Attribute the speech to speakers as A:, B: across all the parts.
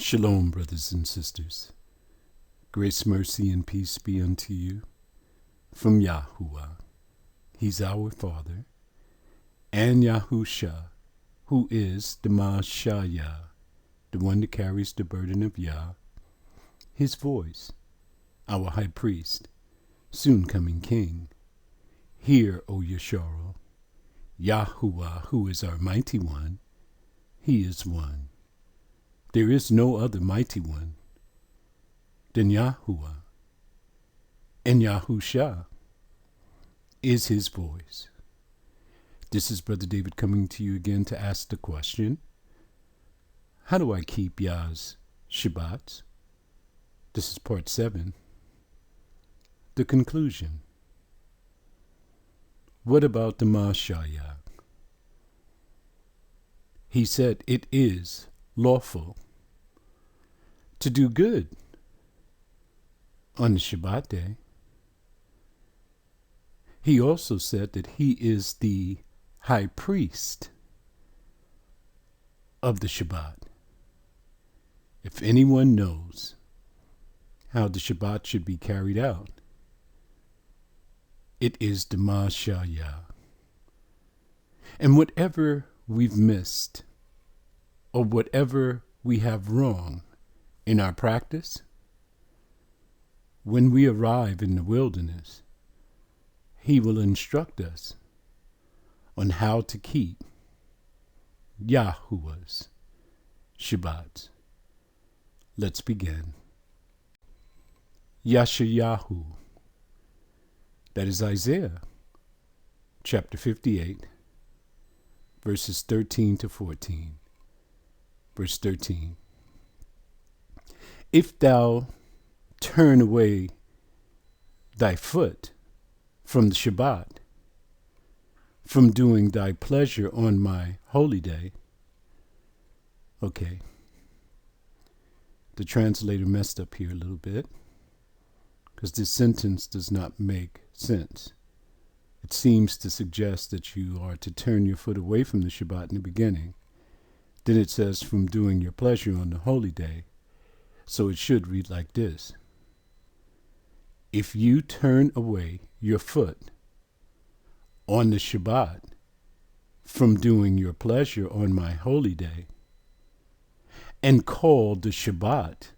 A: Shalom, brothers and sisters. Grace, mercy, and peace be unto you from Yahuwah. He's our Father, and Yahusha, who is the Mashayah, the one that carries the burden of Yah, his voice, our high priest, soon coming king. Hear, O Yeshua, Yahuwah, who is our mighty one, he is one. There is no other mighty one than Yahuwah, and Yahusha is his voice. This is Brother David coming to you again to ask the question, how do I keep Yah's Shabbat? This is part 7. The conclusion. What about the Mashayah? He said it is lawful to do good on the Shabbat day. He also said that he is the high priest of the Shabbat. If anyone knows how the Shabbat should be carried out, it is the Mashayah. And whatever we've missed, or whatever we have wrong in our practice, when we arrive in the wilderness, he will instruct us on how to keep Yahuwah's Shabbat. Let's begin. Yashayahu. That is Isaiah, chapter 58, verses 13 to 14. Verse 13. If thou turn away thy foot from the Shabbat, from doing thy pleasure on my holy day. Okay. The translator messed up here a little bit, because this sentence does not make sense. It seems to suggest that you are to turn your foot away from the Shabbat in the beginning. Then it says, from doing your pleasure on the holy day. So it should read like this. If you turn away your foot on the Shabbat from doing your pleasure on my holy day, and call the Shabbat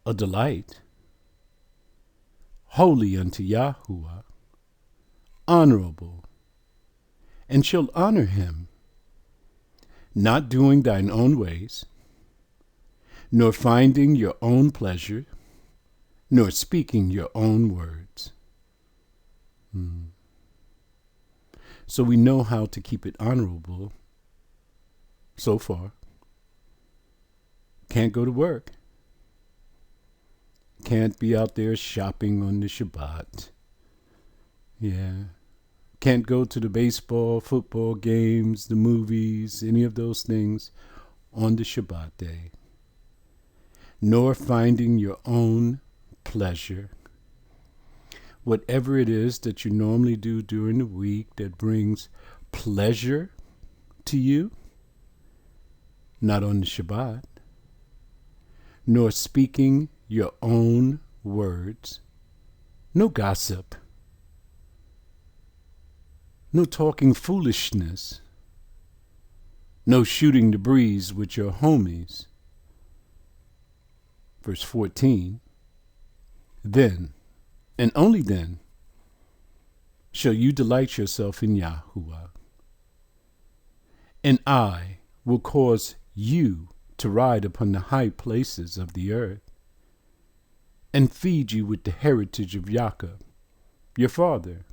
A: a delight, holy unto Yahuwah, honorable, and shall honor him, not doing thine own ways, nor finding your own pleasure, nor speaking your own words. So we know how to keep it honorable so far. Can't go to work. Can't be out there shopping on the Shabbat. Yeah. Can't go to the baseball, football games, the movies, any of those things on the Shabbat day. Nor finding your own pleasure. Whatever it is that you normally do during the week that brings pleasure to you, not on the Shabbat. Nor speaking your own words. No gossip. No talking foolishness. No shooting the breeze with your homies. Verse 14. Then, and only then, shall you delight yourself in Yahuwah. And I will cause you to ride upon the high places of the earth, and feed you with the heritage of Jacob, your father.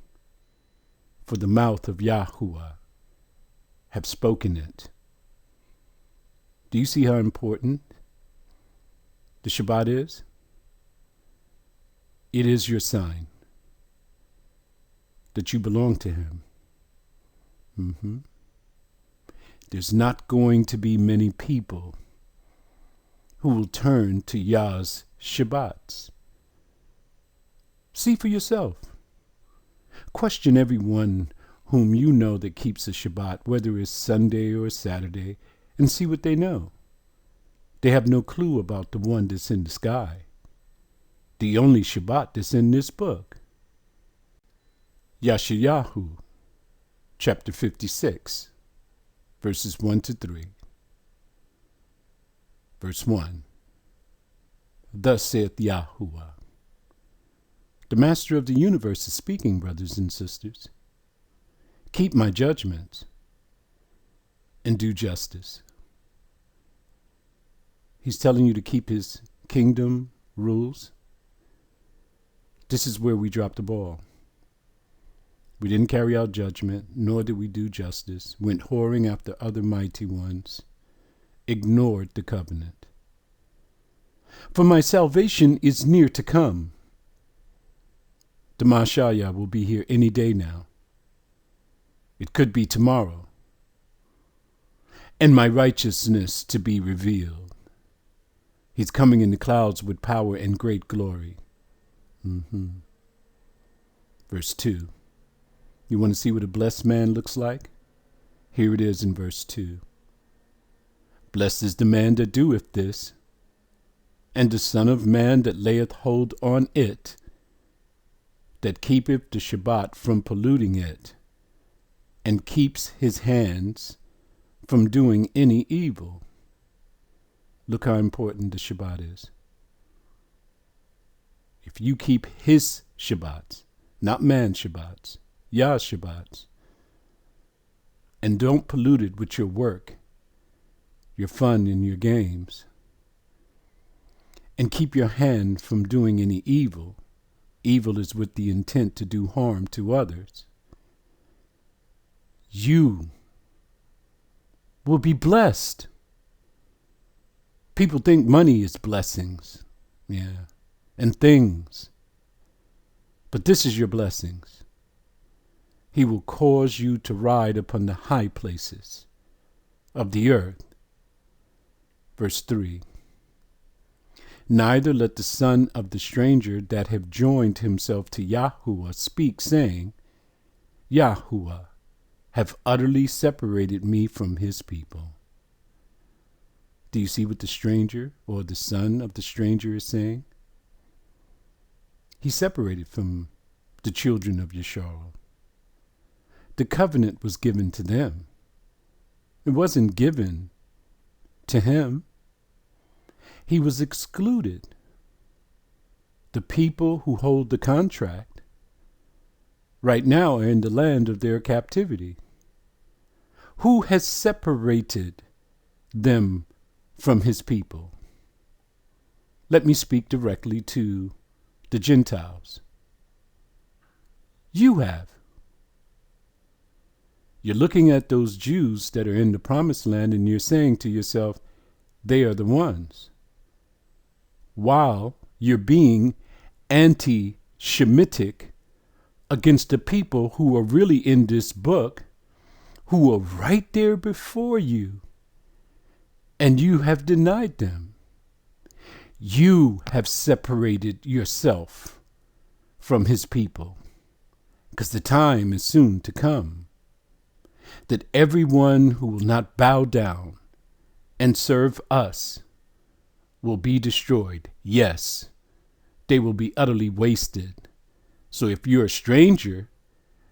A: For the mouth of Yahuwah have spoken it. Do you see how important the Shabbat is? It is your sign that you belong to him. There's not going to be many people who will turn to Yah's Shabbats. See for yourself. Question everyone whom you know that keeps a Shabbat, whether it's Sunday or Saturday, and see what they know. They have no clue about the one that's in the sky, the only Shabbat that's in this book. Yeshayahu, chapter 56, verses 1 to 3. Verse 1. Thus saith Yahuwah. The Master of the universe is speaking, brothers and sisters. Keep my judgments and do justice. He's telling you to keep his kingdom rules. This is where we dropped the ball. We didn't carry out judgment, nor did we do justice, went whoring after other mighty ones, ignored the covenant. For my salvation is near to come. The Mashiach will be here any day now. It could be tomorrow. And my righteousness to be revealed. He's coming in the clouds with power and great glory. Verse 2. You want to see what a blessed man looks like? Here it is in verse 2. Blessed is the man that doeth this, and the Son of Man that layeth hold on it, that keepeth the Shabbat from polluting it, and keeps his hands from doing any evil. Look how important the Shabbat is. If you keep his Shabbats, not man's Shabbats, Yah's Shabbats, and don't pollute it with your work, your fun, and your games, and keep your hand from doing any evil. Evil is with the intent to do harm to others. You will be blessed. People think money is blessings, and things. But this is your blessings. He will cause you to ride upon the high places of the earth. Verse 3. Neither let the son of the stranger that have joined himself to Yahuwah speak, saying, Yahuwah have utterly separated me from his people. Do you see what the stranger or the son of the stranger is saying? He's separated from the children of Yisrael. The covenant was given to them. It wasn't given to him. He was excluded. The people who hold the contract right now are in the land of their captivity. Who has separated them from his people? Let me speak directly to the Gentiles. You have. You're looking at those Jews that are in the promised land and you're saying to yourself, they are the ones. While you're being anti-Shemitic against the people who are really in this book, who are right there before you, and you have denied them. You have separated yourself from his people, because the time is soon to come that everyone who will not bow down and serve us will be destroyed. Yes, they will be utterly wasted. So if you're a stranger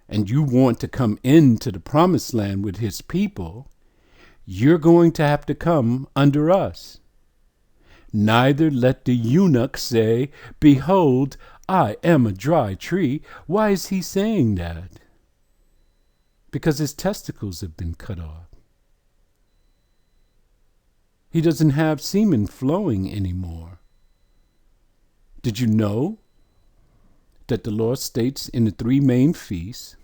A: and you want to come into the promised land with his people, you're going to have to come under us. Neither let the eunuch say, behold, I am a dry tree. Why is he saying that? Because his testicles have been cut off. He doesn't have semen flowing anymore. Did you know that the law states in the 3 main feasts,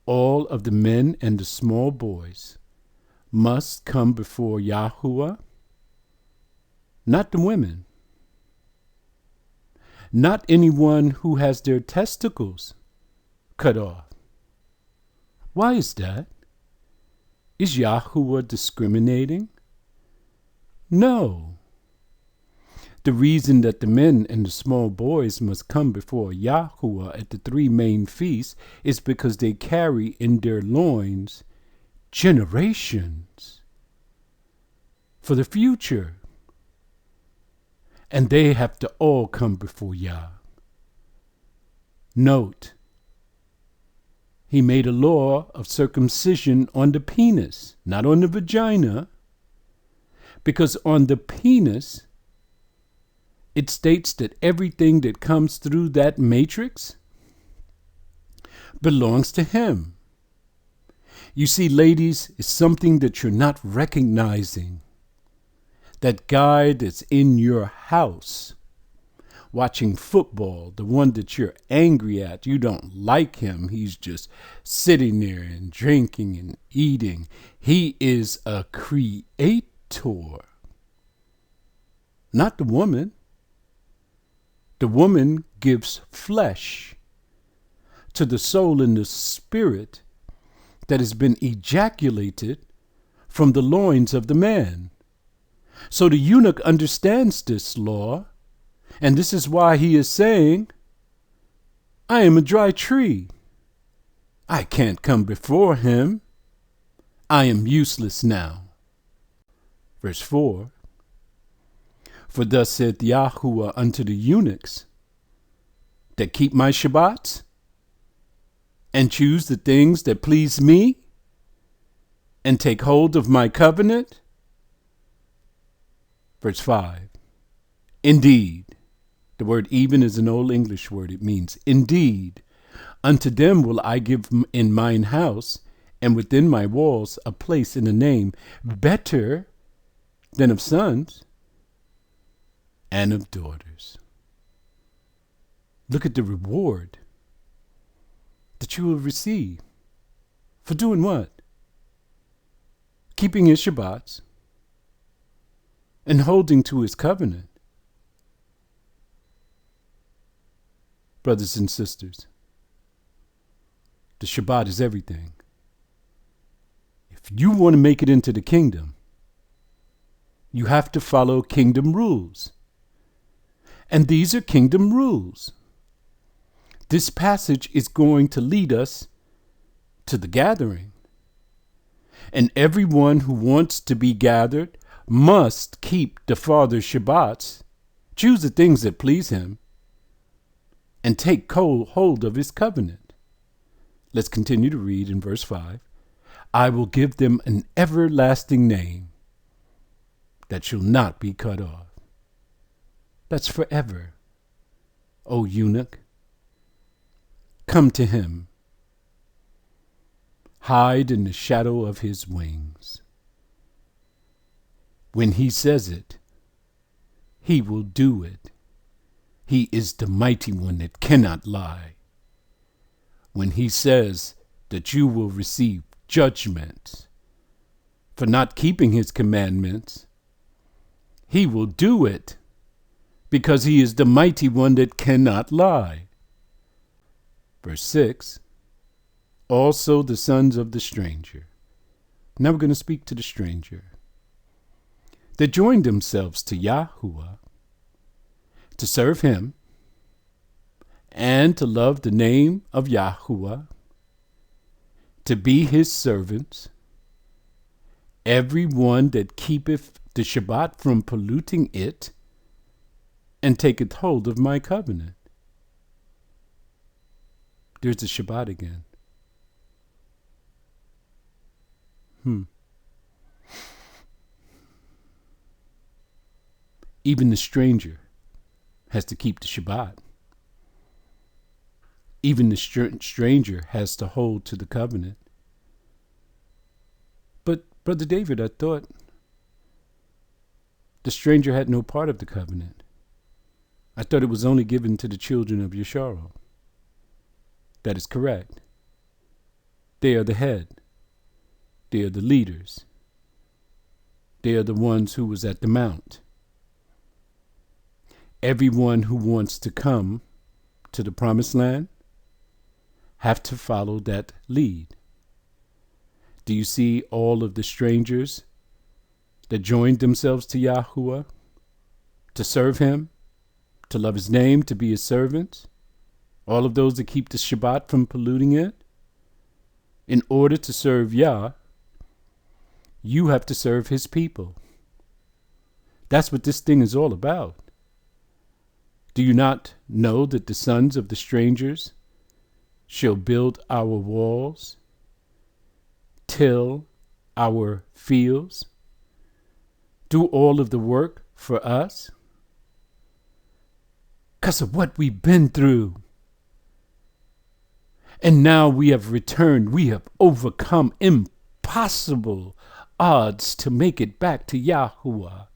A: all of the men and the small boys must come before Yahuwah? Not the women. Not anyone who has their testicles cut off. Why is that? Is Yahuwah discriminating? No. The reason that the men and the small boys must come before Yahuwah at the 3 main feasts is because they carry in their loins generations. for the future. And they have to all come before Yah. Note, he made a law of circumcision on the penis, not on the vagina, because on the penis, it states that everything that comes through that matrix belongs to him. You see, ladies, it's something that you're not recognizing. That guy that's in your house watching football, the one that you're angry at, you don't like him. He's just sitting there and drinking and eating. He is a creator, not the woman. The woman gives flesh to the soul and the spirit that has been ejaculated from the loins of the man. So the eunuch understands this law, and this is why he is saying, I am a dry tree. I can't come before him. I am useless now. Verse 4, for thus saith Yahuwah unto the eunuchs that keep my Shabbats and choose the things that please me and take hold of my covenant. Verse 5, indeed, the word even is an old English word. It means indeed, unto them will I give in mine house and within my walls a place and a name better than of sons and of daughters. Look at the reward that you will receive. For doing what? Keeping his Shabbats and holding to his covenant. Brothers and sisters, the Shabbat is everything. If you want to make it into the kingdom, you have to follow kingdom rules. And these are kingdom rules. This passage is going to lead us to the gathering. And everyone who wants to be gathered must keep the Father's Shabbats, choose the things that please him, and take hold of his covenant. Let's continue to read in verse 5. I will give them an everlasting name that shall not be cut off. That's forever. O eunuch, come to him. Hide in the shadow of his wings. When he says it, he will do it. He is the mighty one that cannot lie. When he says that you will receive judgment for not keeping his commandments, he will do it because he is the mighty one that cannot lie. Verse 6, also the sons of the stranger. Now we're going to speak to the stranger. That joined themselves to Yahuwah, to serve him, and to love the name of Yahuwah, to be his servants, every one that keepeth the Shabbat from polluting it, and taketh hold of my covenant. There's the Shabbat again. Even the stranger has to keep the Shabbat. Even the stranger has to hold to the covenant. But, Brother David, I thought the stranger had no part of the covenant. I thought it was only given to the children of Yisrael. That is correct. They are the head. They are the leaders. They are the ones who was at the mount. Everyone who wants to come to the promised land have to follow that lead. Do you see all of the strangers that joined themselves to Yahuwah to serve him, to love his name, to be his servants? All of those that keep the Shabbat from polluting it? In order to serve Yah, you have to serve his people. That's what this thing is all about. Do you not know that the sons of the strangers shall build our walls, till our fields, do all of the work for us? Because of what we've been through. And now we have returned. We have overcome impossible odds to make it back to Yahuwah.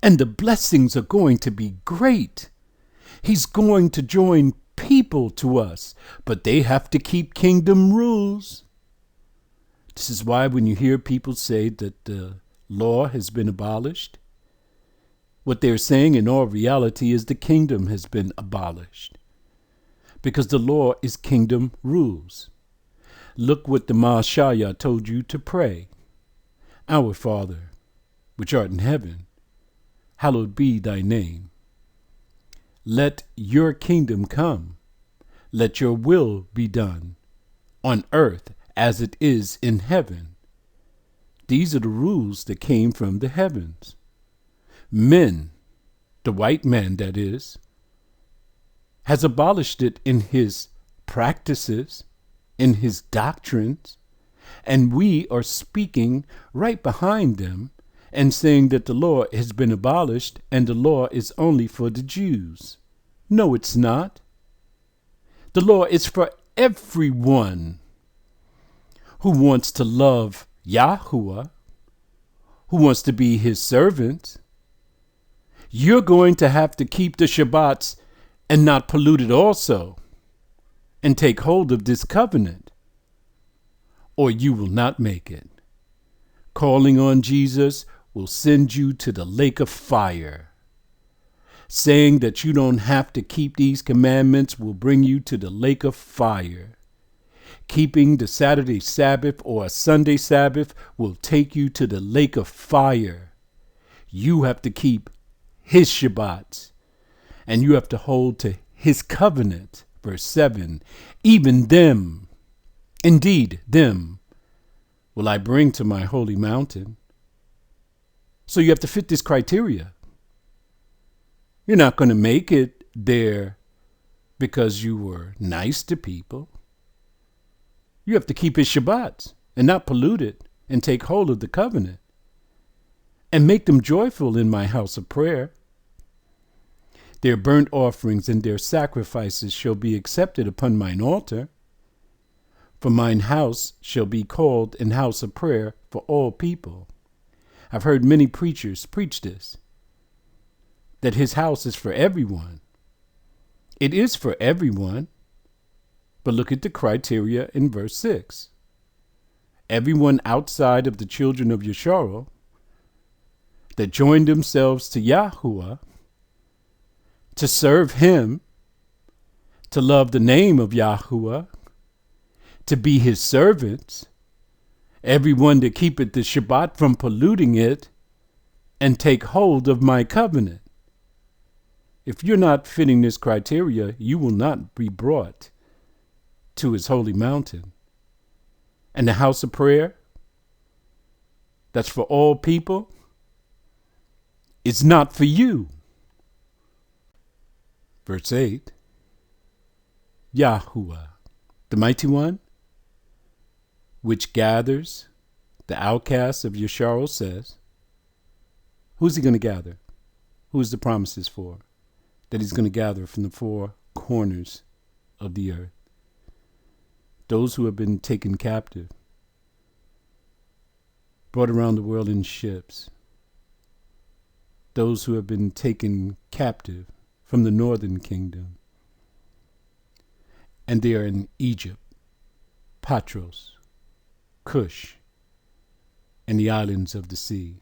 A: And the blessings are going to be great. He's going to join people to us, but they have to keep kingdom rules. This is why when you hear people say that the law has been abolished, what they're saying in all reality is the kingdom has been abolished. Because the law is kingdom rules. Look what the Mashayah told you to pray. Our Father, which art in heaven, hallowed be thy name. Let your kingdom come. Let your will be done on earth as it is in heaven. These are the rules that came from the heavens. Men, the white man that is, has abolished it in his practices, in his doctrines, and we are speaking right behind them and saying that the law has been abolished and the law is only for the Jews. No, it's not. The law is for everyone who wants to love Yahuwah, who wants to be his servant. You're going to have to keep the Shabbats and not pollute it also, and take hold of this covenant, or you will not make it. Calling on Jesus will send you to the lake of fire. Saying that you don't have to keep these commandments will bring you to the lake of fire. Keeping the Saturday Sabbath or a Sunday Sabbath will take you to the lake of fire. You have to keep his Shabbats, and you have to hold to his covenant. Verse 7, even them, indeed them, will I bring to my holy mountain. So you have to fit this criteria. You're not going to make it there because you were nice to people. You have to keep his Shabbats and not pollute it and take hold of the covenant and make them joyful in my house of prayer. Their burnt offerings and their sacrifices shall be accepted upon mine altar. For mine house shall be called an house of prayer for all people. I've heard many preachers preach this, that his house is for everyone. It is for everyone, but look at the criteria in verse 6. Everyone outside of the children of Yisrael that joined themselves to Yahuwah, to serve him, to love the name of Yahuwah, to be his servants, everyone that keepeth the Shabbat from polluting it, and take hold of my covenant. If you're not fitting this criteria, you will not be brought to his holy mountain. And the house of prayer, that's for all people, is not for you. Verse 8, Yahuwah, the mighty one, which gathers the outcasts of Yisrael, says, who's he going to gather? Who's the promises for? That he's going to gather from the four corners of the earth. Those who have been taken captive, brought around the world in ships. Those who have been taken captive from the northern kingdom. And they are in Egypt, Patros, Cush, and the islands of the sea.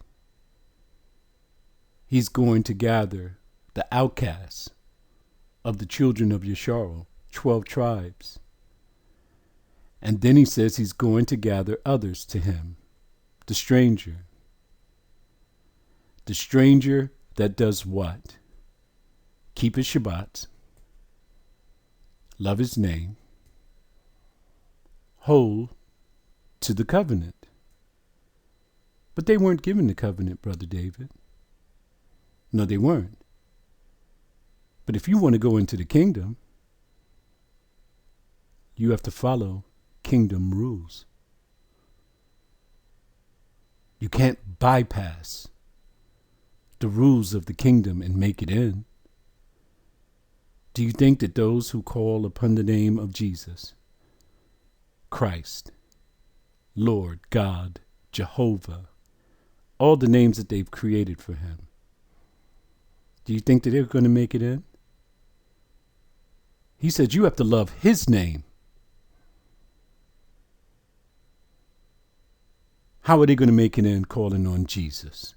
A: He's going to gather the outcasts of the children of Yisrael, 12 tribes. And then he says he's going to gather others to him, the stranger. The stranger that does what? Keep his Shabbat, love his name, hold to the covenant. But they weren't given the covenant, Brother David. No, they weren't. But if you want to go into the kingdom, you have to follow kingdom rules. You can't bypass the rules of the kingdom and make it in. Do you think that those who call upon the name of Jesus, Christ, Lord, God, Jehovah, all the names that they've created for him, do you think that they're going to make it in? He said you have to love his name. How are they going to make it in calling on Jesus?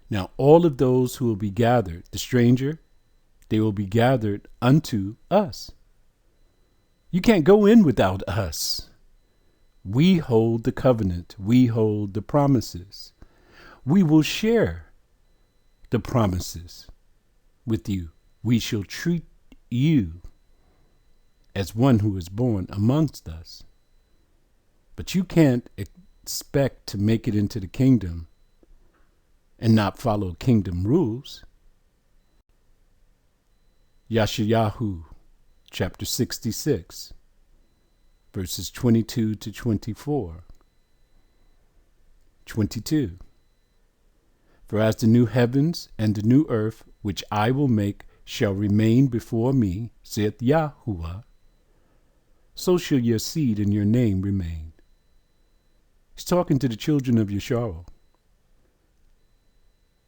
A: Now, all of those who will be gathered, the stranger, they will be gathered unto us. You can't go in without us. We hold the covenant. We hold the promises. We will share the promises with you. We shall treat you as one who is born amongst us. But you can't expect to make it into the kingdom and not follow kingdom rules. Yeshayahu, chapter 66, verses 22 to 24. 22. For as the new heavens and the new earth, which I will make, shall remain before me, saith Yahuwah, so shall your seed and your name remain. He's talking to the children of Yeshua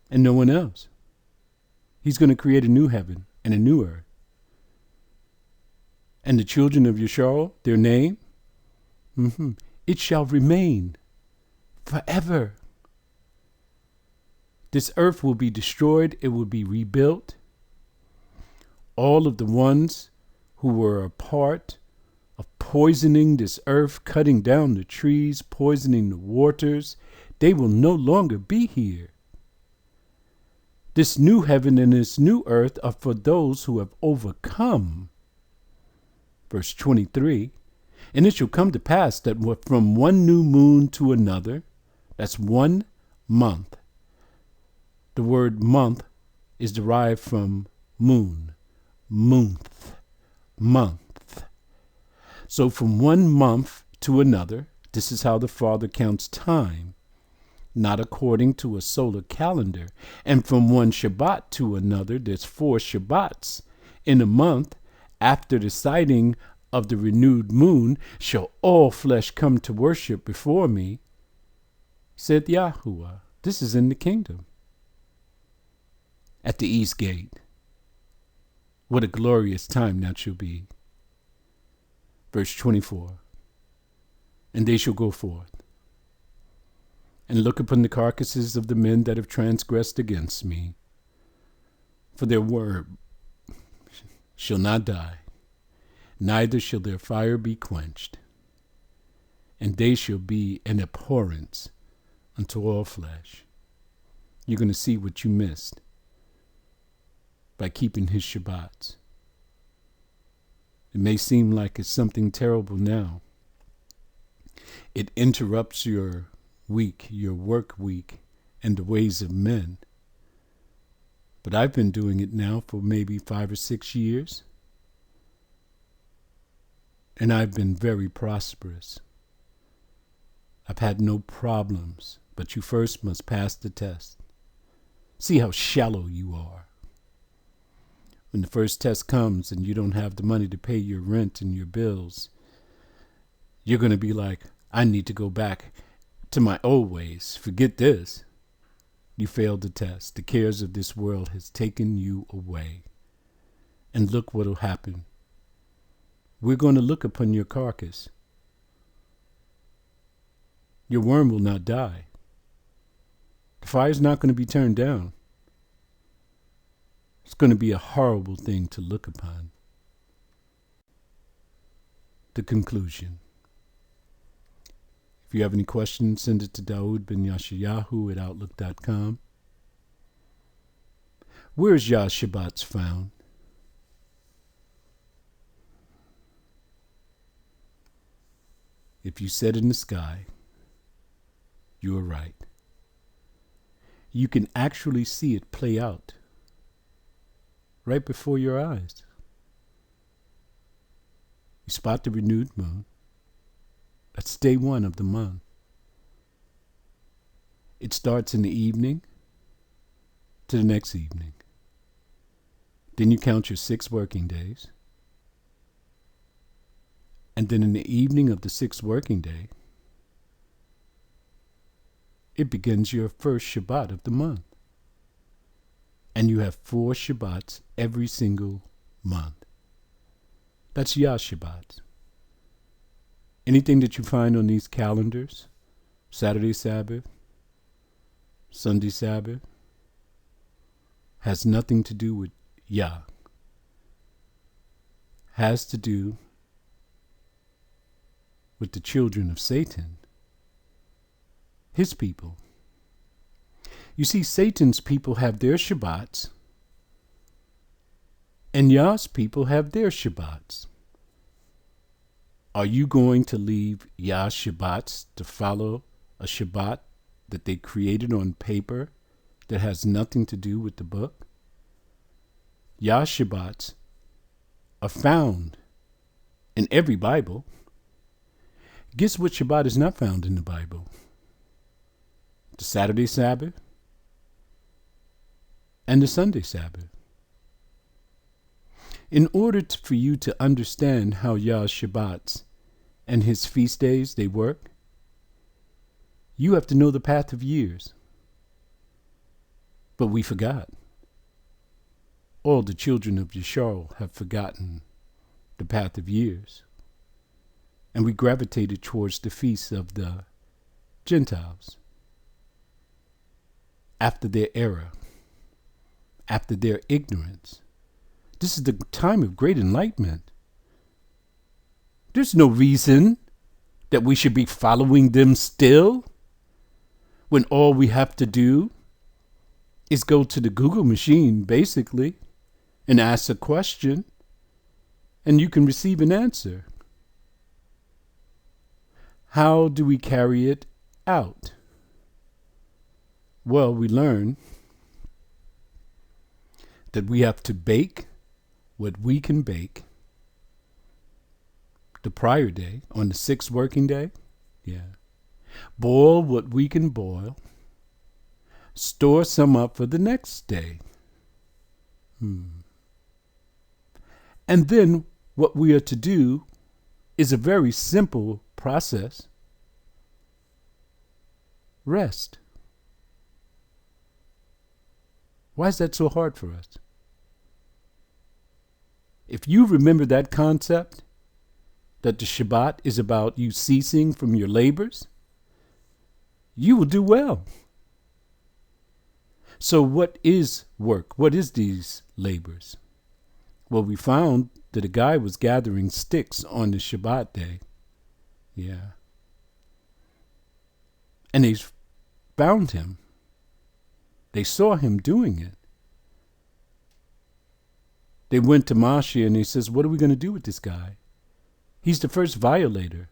A: and no one else. He's going to create a new heaven and a new earth. And the children of Yeshua, their name, it shall remain forever. This earth will be destroyed. It will be rebuilt. All of the ones who were a part of poisoning this earth, cutting down the trees, poisoning the waters, they will no longer be here. This new heaven and this new earth are for those who have overcome. Verse 23, and it shall come to pass that from one new moon to another, that's 1 month. The word month is derived from moon, month. So from 1 month to another, this is how the Father counts time, not according to a solar calendar. And from 1 Shabbat to another, there's 4 Shabbats in a month. After the sighting of the renewed moon, shall all flesh come to worship before me, said Yahuwah. This is in the kingdom. At the east gate. What a glorious time that shall be. Verse 24. And they shall go forth and look upon the carcasses of the men that have transgressed against me. For their word shall not die, neither shall their fire be quenched. And they shall be an abhorrence unto all flesh. You're going to see what you missed by keeping his Shabbats. It may seem like it's something terrible now. It interrupts your week, your work week, and the ways of men. But I've been doing it now for maybe 5 or 6 years. And I've been very prosperous. I've had no problems, but you first must pass the test. See how shallow you are. When the first test comes and you don't have the money to pay your rent and your bills, you're going to be like, I need to go back to my old ways. Forget this. You failed the test. The cares of this world has taken you away. And look what will happen. We're going to look upon your carcass. Your worm will not die. The fire's not going to be turned down. It's going to be a horrible thing to look upon. The conclusion. If you have any questions, send it to dawoodbinyashayahu@outlook.com. Where is Yah's Shabbat's found? If you said in the sky, you are right. you can actually see it play out right before your eyes. You spot the renewed moon. That's day 1 of the month. It starts in the evening to the next evening. Then you count your 6 working days. And then in the evening of the 6th working day, it begins your first Shabbat of the month. And you have 4 Shabbats every single month. That's YAH'S Shabbat. Anything that you find on these calendars, Saturday Sabbath, Sunday Sabbath, has nothing to do with Yah. Has to do with the children of Satan, his people. You see, Satan's people have their Shabbats, and Yah's people have their Shabbats. Are you going to leave Yah's Shabbats to follow a Shabbat that they created on paper that has nothing to do with the book? Yah's Shabbats are found in every Bible. Guess what Shabbat is not found in the Bible? The Saturday Sabbath and the Sunday Sabbath. In order for you to understand how Yah's Shabbats and his feast days they work, you have to know the path of years. But we forgot. All the children of Yashar have forgotten the path of years. And we gravitated towards the feasts of the Gentiles. After their error, after their ignorance. This is the time of great enlightenment. There's no reason that we should be following them still, when all we have to do is go to the Google machine, basically, and ask a question, and you can receive an answer. How do we carry it out? Well, we learn that we have to bake what we can bake the prior day, on the 6th working day. Boil what we can boil. Store some up for the next day. And then what we are to do is a very simple process. Rest. Why is that so hard for us? If you remember that concept, that the Shabbat is about you ceasing from your labors, you will do well. So what is work? What is these labors? Well, we found that a guy was gathering sticks on the Shabbat day. And they found him. They saw him doing it. They went to Moshe and he says, what are we going to do with this guy? He's the first violator.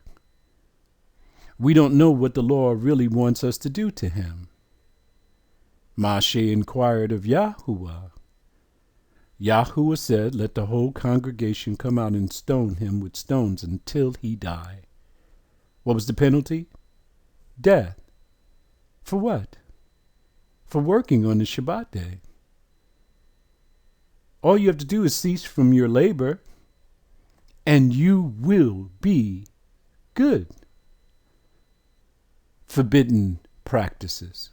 A: We don't know what the law really wants us to do to him. Moshe inquired of Yahuwah. Yahuwah said, let the whole congregation come out and stone him with stones until he die. What was the penalty? Death. For what? For working on the Shabbat day. All you have to do is cease from your labor, and you will be good. Forbidden practices.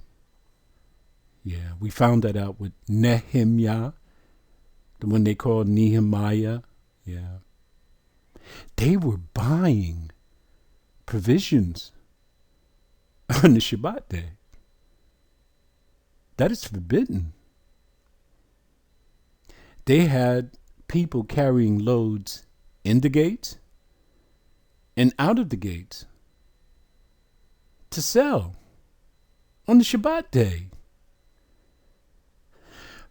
A: We found that out with Nehemiah, the one they called Nehemiah. They were buying provisions on the Shabbat day. That is forbidden. They had people carrying loads in the gates and out of the gates to sell on the Shabbat day.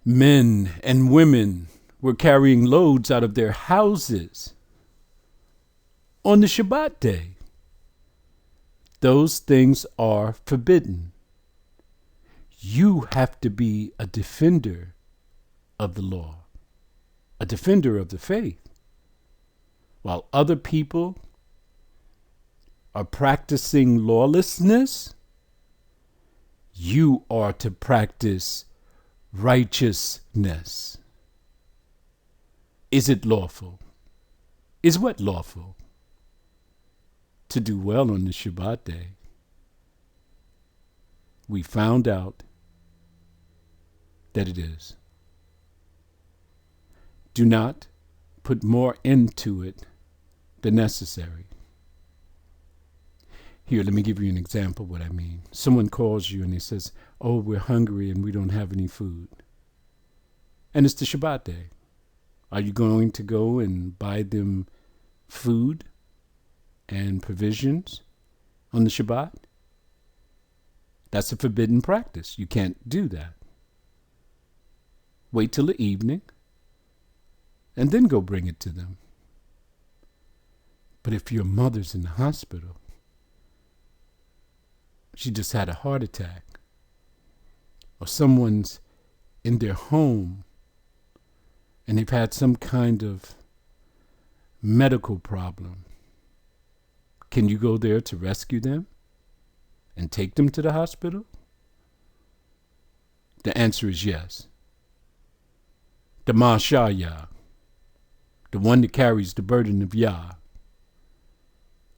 A: Men and women were carrying loads out of their houses on the Shabbat day. Those things are forbidden. You have to be a defender of the law, a defender of the faith. While other people are practicing lawlessness, you are to practice righteousness. Is it lawful? Is what lawful? To do well on the Shabbat day. We found out that it is. Do not put more into it than necessary. Here, let me give you an example of what I mean. Someone calls you and he says, oh, we're hungry and we don't have any food. And it's the Shabbat day. Are you going to go and buy them food and provisions on the Shabbat? That's a forbidden practice. You can't do that. Wait till the evening and then go bring it to them. But if your mother's in the hospital, she just had a heart attack, or someone's in their home and they've had some kind of medical problem, can you go there to rescue them and take them to the hospital? The answer is yes. The Masha Yah, the one that carries the burden of Yah,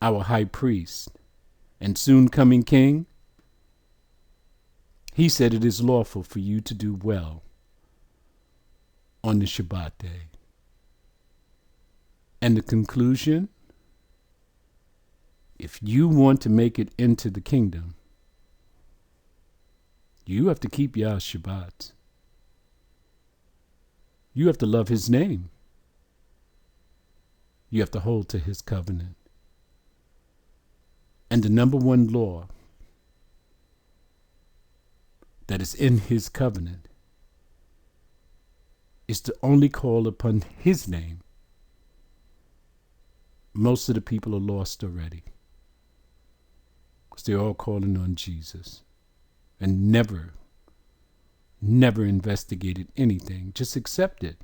A: our high priest and soon coming king, he said it is lawful for you to do well on the Shabbat day. And the conclusion, if you want to make it into the kingdom, you have to keep Yah's Shabbat. You have to love his name. You have to hold to his covenant. And the number one law that is in his covenant is to only call upon his name. Most of the people are lost already, because they're all calling on Jesus and never investigated anything, just accepted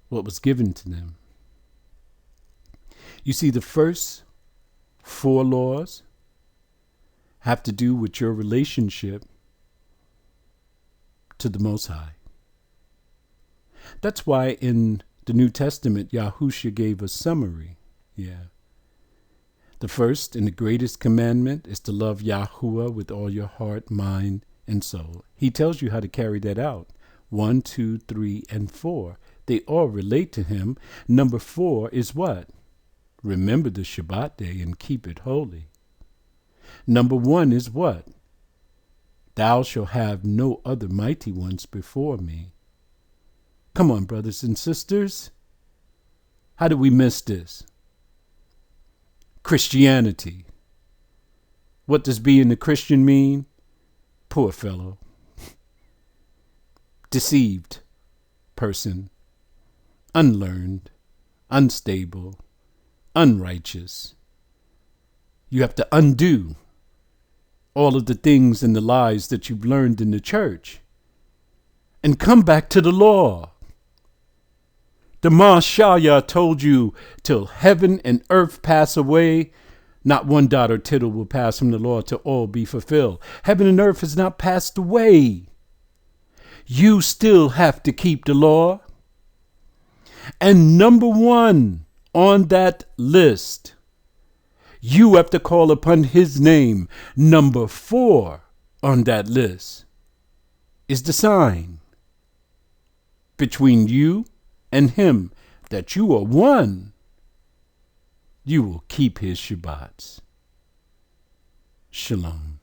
A: what was given to them. You see, the first 4 laws have to do with your relationship to the Most High. That's why in the New Testament, Yahushua gave a summary. The first and the greatest commandment is to love Yahuwah with all your heart, mind, and soul. He tells you how to carry that out. 1, 2, 3, and 4. They all relate to him. Number 4 is what? Remember the Shabbat day and keep it holy. Number 1 is what? Thou shalt have no other mighty ones before me. Come on, brothers and sisters. How did we miss this? Christianity. What does being a Christian mean? Poor fellow. Deceived person. Unlearned. Unstable. Unrighteous. You have to undo all of the things and the lies that you've learned in the church and come back to the law. The Mashayah told you, till heaven and earth pass away, not one dot or tittle will pass from the law till all be fulfilled. Heaven and earth has not passed away. You still have to keep the law. And number 1 on that list, you have to call upon his name. Number 4 on that list is the sign between you and him, that you are one. You will keep his Shabbats. Shalom.